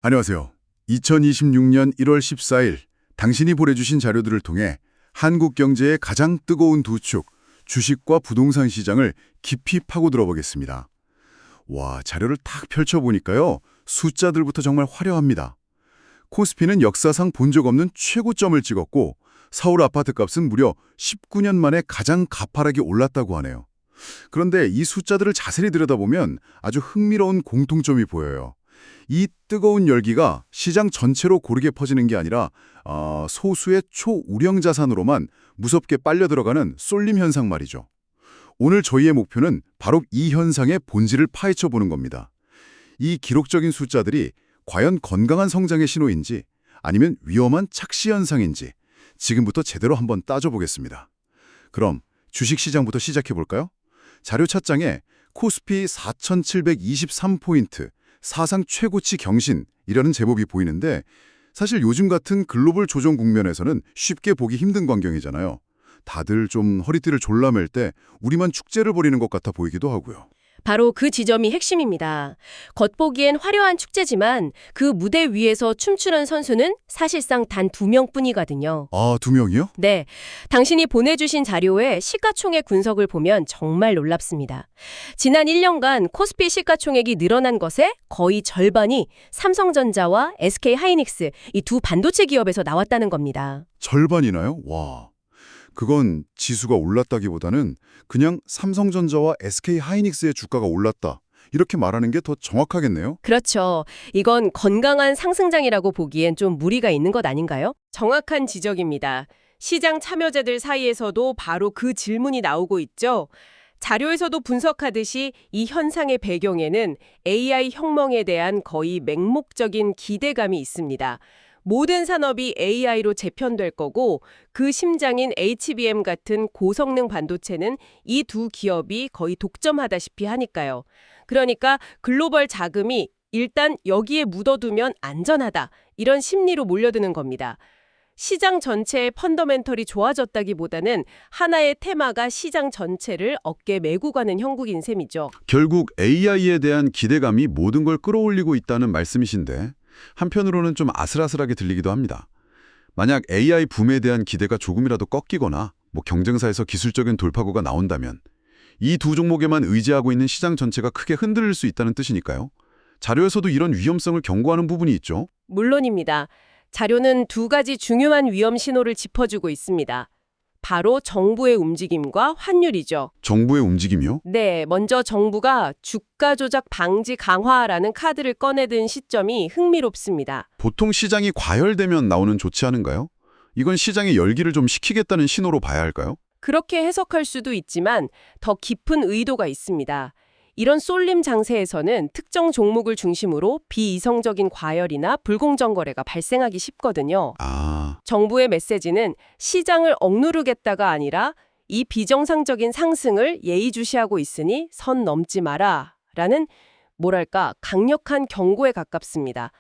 안녕하세요. 2026년 1월 14일 당신이 보내주신 자료들을 통해 한국 경제의 가장 뜨거운 두 축, 주식과 부동산 시장을 깊이 파고들어 보겠습니다. 와, 자료를 딱 펼쳐보니까요. 숫자들부터 정말 화려합니다. 코스피는 역사상 본 적 없는 최고점을 찍었고 서울 아파트 값은 무려 19년 만에 가장 가파르게 올랐다고 하네요. 그런데 이 숫자들을 자세히 들여다보면 아주 흥미로운 공통점이 보여요. 이 뜨거운 열기가 시장 전체로 고르게 퍼지는 게 아니라 소수의 초우량 자산으로만 무섭게 빨려 들어가는 쏠림 현상 말이죠. 오늘 저희의 목표는 바로 이 현상의 본질을 파헤쳐 보는 겁니다. 이 기록적인 숫자들이 과연 건강한 성장의 신호인지 아니면 위험한 착시 현상인지 지금부터 제대로 한번 따져보겠습니다. 그럼 주식시장부터 시작해 볼까요? 자료 찻장에 코스피 4,723포인트, 사상 최고치 경신이라는 제목이 보이는데 사실 요즘 같은 글로벌 조정 국면에서는 쉽게 보기 힘든 광경이잖아요. 다들 좀 허리띠를 졸라맬 때 우리만 축제를 벌이는 것 같아 보이기도 하고요. 바로 그 지점이 핵심입니다. 겉보기엔 화려한 축제지만 그 무대 위에서 춤추는 선수는 사실상 단 2명뿐이거든요. 아, 2명이요? 네, 당신이 보내주신 자료에 시가총액 분석을 보면 정말 놀랍습니다. 지난 1년간 코스피 시가총액이 늘어난 것의 거의 절반이 삼성전자와 SK하이닉스 이 두 반도체 기업에서 나왔다는 겁니다. 절반이나요? 와. 그건 지수가 올랐다기보다는 그냥 삼성전자와 SK하이닉스의 주가가 올랐다. 이렇게 말하는 게 더 정확하겠네요. 그렇죠. 이건 건강한 상승장이라고 보기엔 좀 무리가 있는 것 아닌가요? 정확한 지적입니다. 시장 참여자들 사이에서도 바로 그 질문이 나오고 있죠. 자료에서도 분석하듯이 이 현상의 배경에는 AI 혁명에 대한 거의 맹목적인 기대감이 있습니다. 모든 산업이 AI로 재편될 거고 그 심장인 HBM 같은 고성능 반도체는 이 두 기업이 거의 독점하다시피 하니까요. 그러니까 글로벌 자금이 일단 여기에 묻어두면 안전하다 이런 심리로 몰려드는 겁니다. 시장 전체의 펀더멘털이 좋아졌다기보다는 하나의 테마가 시장 전체를 어깨 메고 가는 형국인 셈이죠. 결국 AI에 대한 기대감이 모든 걸 끌어올리고 있다는 말씀이신데 한편으로는 좀 아슬아슬하게 들리기도 합니다. 만약 AI 붐에 대한 기대가 조금이라도 꺾이거나 경쟁사에서 기술적인 돌파구가 나온다면 이 두 종목에만 의지하고 있는 시장 전체가 크게 흔들릴 수 있다는 뜻이니까요. 자료에서도 이런 위험성을 경고하는 부분이 있죠. 물론입니다. 자료는 두 가지 중요한 위험 신호를 짚어주고 있습니다. 바로 정부의 움직임과 환율이죠. 정부의 움직임이요? 네, 먼저 정부가 주가 조작 방지 강화라는 카드를 꺼내든 시점이 흥미롭습니다. 보통 시장이 과열되면 나오는 조치 아닌가요? 이건 시장의 열기를 좀 식히겠다는 신호로 봐야 할까요? 그렇게 해석할 수도 있지만 더 깊은 의도가 있습니다. 이런 쏠림 장세에서는 특정 종목을 중심으로 비이성적인 과열이나 불공정 거래가 발생하기 쉽거든요. 아, 정부의 메시지는 시장을 억누르겠다가 아니라 이 비정상적인 상승을 예의주시하고 있으니 선 넘지 마라 라는 뭐랄까 강력한 경고에 가깝습니다.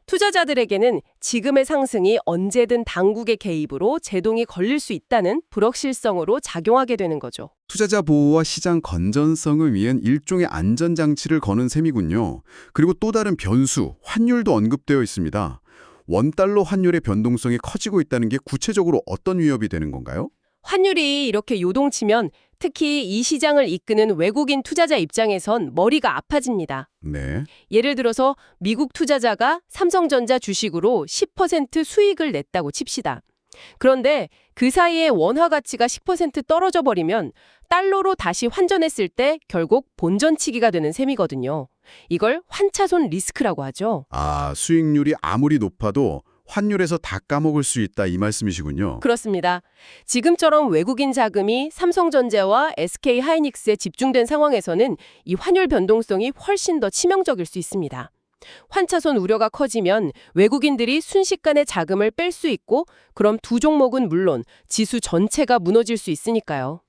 투자자들에게는 지금의 상승이 언제든 당국의 개입으로 제동이 걸릴 수 있다는 불확실성으로 작용하게 되는 거죠. 투자자 보호와 시장 건전성을 위한 일종의 안전장치를 거는 셈이군요. 그리고 또 다른 변수, 환율도 언급되어 있습니다. 원달러 환율의 변동성이 커지고 있다는 게 구체적으로 어떤 위협이 되는 건가요? 환율이 이렇게 요동치면 특히 이 시장을 이끄는 외국인 투자자 입장에선 머리가 아파집니다. 네. 예를 들어서 미국 투자자가 삼성전자 주식으로 10% 수익을 냈다고 칩시다. 그런데 그 사이에 원화 가치가 10% 떨어져 버리면 달러로 다시 환전했을 때 결국 본전치기가 되는 셈이거든요. 이걸 환차손 리스크라고 하죠. 아, 수익률이 아무리 높아도 환율에서 다 까먹을 수 있다 이 말씀이시군요. 그렇습니다. 지금처럼 외국인 자금이 삼성전자와 SK하이닉스에 집중된 상황에서는 이 환율 변동성이 훨씬 더 치명적일 수 있습니다. 환차손 우려가 커지면 외국인들이 순식간에 자금을 뺄 수 있고 그럼 두 종목은 물론 지수 전체가 무너질 수 있으니까요.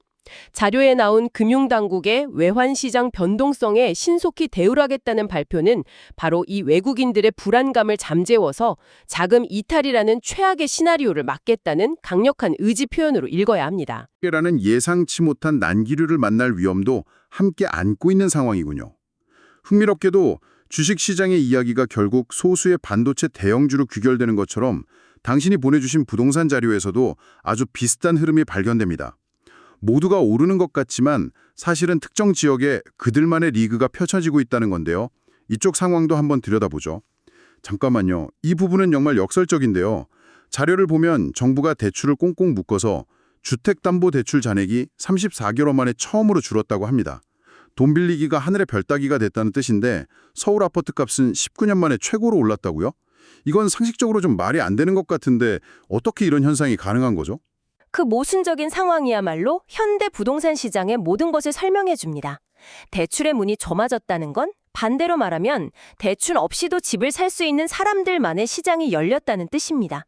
자료에 나온 금융당국의 외환시장 변동성에 신속히 대응하겠다는 발표는 바로 이 외국인들의 불안감을 잠재워서 자금 이탈이라는 최악의 시나리오를 막겠다는 강력한 의지 표현으로 읽어야 합니다. 라는 예상치 못한 난기류를 만날 위험도 함께 안고 있는 상황이군요. 흥미롭게도 주식시장의 이야기가 결국 소수의 반도체 대형주로 귀결되는 것처럼 당신이 보내주신 부동산 자료에서도 아주 비슷한 흐름이 발견됩니다. 모두가 오르는 것 같지만 사실은 특정 지역에 그들만의 리그가 펼쳐지고 있다는 건데요. 이쪽 상황도 한번 들여다보죠. 잠깐만요. 이 부분은 정말 역설적인데요. 자료를 보면 정부가 대출을 꽁꽁 묶어서 주택담보대출 잔액이 34개월 만에 처음으로 줄었다고 합니다. 돈 빌리기가 하늘의 별 따기가 됐다는 뜻인데 서울 아파트 값은 19년 만에 최고로 올랐다고요? 이건 상식적으로 좀 말이 안 되는 것 같은데 어떻게 이런 현상이 가능한 거죠? 그 모순적인 상황이야말로 현대 부동산 시장의 모든 것을 설명해 줍니다. 대출의 문이 좁아졌다는 건 반대로 말하면 대출 없이도 집을 살 수 있는 사람들만의 시장이 열렸다는 뜻입니다.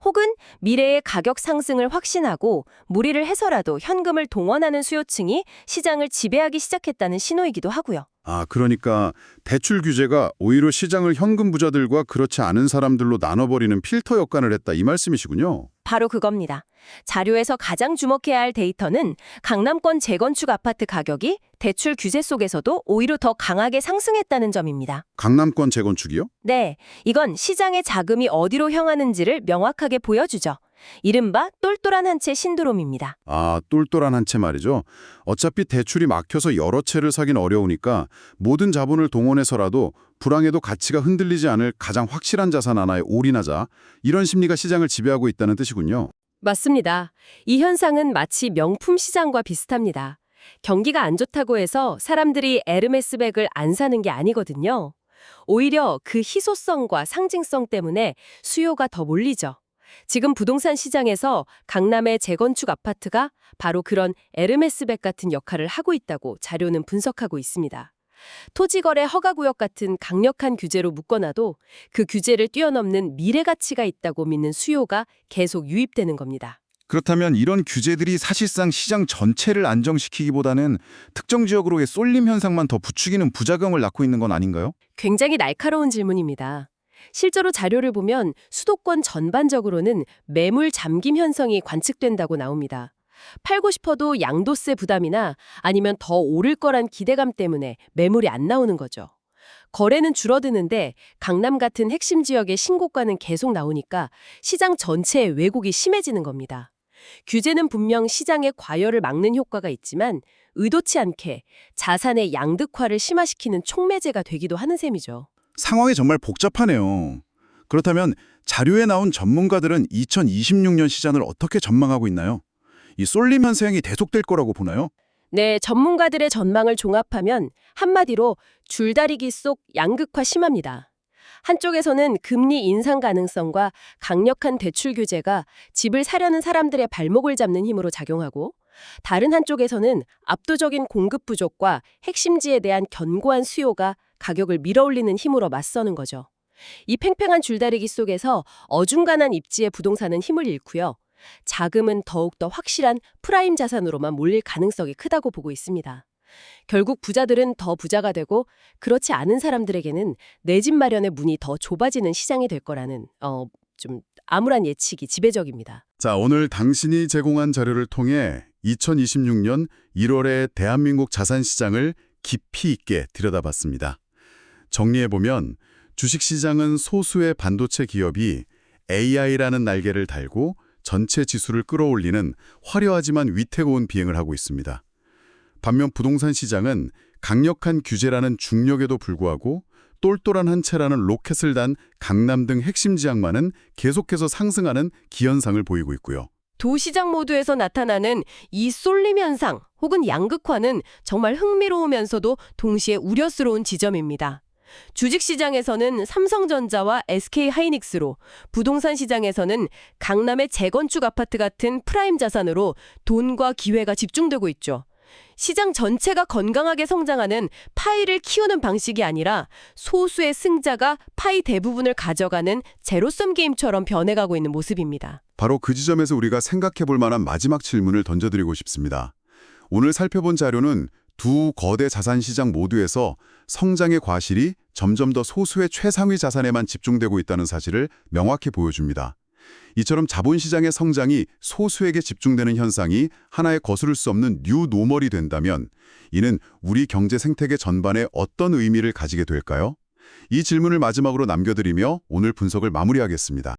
혹은 미래의 가격 상승을 확신하고 무리를 해서라도 현금을 동원하는 수요층이 시장을 지배하기 시작했다는 신호이기도 하고요. 그러니까 대출 규제가 오히려 시장을 현금 부자들과 그렇지 않은 사람들로 나눠버리는 필터 역할을 했다 이 말씀이시군요. 바로 그겁니다. 자료에서 가장 주목해야 할 데이터는 강남권 재건축 아파트 가격이 대출 규제 속에서도 오히려 더 강하게 상승했다는 점입니다. 강남권 재건축이요? 네, 이건 시장의 자금이 어디로 향하는지를 명확하게 보여주죠. 이른바 똘똘한 한 채 신드롬입니다. 똘똘한 한 채 말이죠. 어차피 대출이 막혀서 여러 채를 사긴 어려우니까 모든 자본을 동원해서라도 불황에도 가치가 흔들리지 않을 가장 확실한 자산 하나에 올인하자. 이런 심리가 시장을 지배하고 있다는 뜻이군요. 맞습니다. 이 현상은 마치 명품 시장과 비슷합니다. 경기가 안 좋다고 해서 사람들이 에르메스백을 안 사는 게 아니거든요. 오히려 그 희소성과 상징성 때문에 수요가 더 몰리죠. 지금 부동산 시장에서 강남의 재건축 아파트가 바로 그런 에르메스백 같은 역할을 하고 있다고 자료는 분석하고 있습니다. 토지거래 허가구역 같은 강력한 규제로 묶어놔도 그 규제를 뛰어넘는 미래 가치가 있다고 믿는 수요가 계속 유입되는 겁니다. 그렇다면 이런 규제들이 사실상 시장 전체를 안정시키기보다는 특정 지역으로의 쏠림 현상만 더 부추기는 부작용을 낳고 있는 건 아닌가요? 굉장히 날카로운 질문입니다. 실제로 자료를 보면 수도권 전반적으로는 매물 잠김 현상이 관측된다고 나옵니다. 팔고 싶어도 양도세 부담이나 아니면 더 오를 거란 기대감 때문에 매물이 안 나오는 거죠. 거래는 줄어드는데 강남 같은 핵심 지역의 신고가는 계속 나오니까 시장 전체의 왜곡이 심해지는 겁니다. 규제는 분명 시장의 과열을 막는 효과가 있지만 의도치 않게 자산의 양극화를 심화시키는 촉매제가 되기도 하는 셈이죠. 상황이 정말 복잡하네요. 그렇다면 자료에 나온 전문가들은 2026년 시장을 어떻게 전망하고 있나요? 이 쏠림 현상이 계속될 거라고 보나요? 네, 전문가들의 전망을 종합하면 한마디로 줄다리기 속 양극화 심합니다. 한쪽에서는 금리 인상 가능성과 강력한 대출 규제가 집을 사려는 사람들의 발목을 잡는 힘으로 작용하고 다른 한쪽에서는 압도적인 공급 부족과 핵심지에 대한 견고한 수요가 가격을 밀어올리는 힘으로 맞서는 거죠. 이 팽팽한 줄다리기 속에서 어중간한 입지의 부동산은 힘을 잃고요. 자금은 더욱더 확실한 프라임 자산으로만 몰릴 가능성이 크다고 보고 있습니다. 결국 부자들은 더 부자가 되고 그렇지 않은 사람들에게는 내 집 마련의 문이 더 좁아지는 시장이 될 거라는 좀 암울한 예측이 지배적입니다. 자, 오늘 당신이 제공한 자료를 통해 2026년 1월의 대한민국 자산시장을 깊이 있게 들여다봤습니다. 정리해보면 주식시장은 소수의 반도체 기업이 AI라는 날개를 달고 전체 지수를 끌어올리는 화려하지만 위태로운 비행을 하고 있습니다. 반면 부동산 시장은 강력한 규제라는 중력에도 불구하고 똘똘한 한 채라는 로켓을 단 강남 등 핵심 지역만은 계속해서 상승하는 기현상을 보이고 있고요. 두 시장 모두에서 나타나는 이 쏠림 현상 혹은 양극화는 정말 흥미로우면서도 동시에 우려스러운 지점입니다. 주식시장에서는 삼성전자와 SK하이닉스로, 부동산 시장에서는 강남의 재건축 아파트 같은 프라임 자산으로 돈과 기회가 집중되고 있죠. 시장 전체가 건강하게 성장하는 파이를 키우는 방식이 아니라 소수의 승자가 파이 대부분을 가져가는 제로섬 게임처럼 변해가고 있는 모습입니다. 바로 그 지점에서 우리가 생각해볼 만한 마지막 질문을 던져드리고 싶습니다. 오늘 살펴본 자료는 두 거대 자산시장 모두에서 성장의 과실이 점점 더 소수의 최상위 자산에만 집중되고 있다는 사실을 명확히 보여줍니다. 이처럼 자본시장의 성장이 소수에게 집중되는 현상이 하나의 거스를 수 없는 뉴노멀이 된다면 이는 우리 경제 생태계 전반에 어떤 의미를 가지게 될까요? 이 질문을 마지막으로 남겨드리며 오늘 분석을 마무리하겠습니다.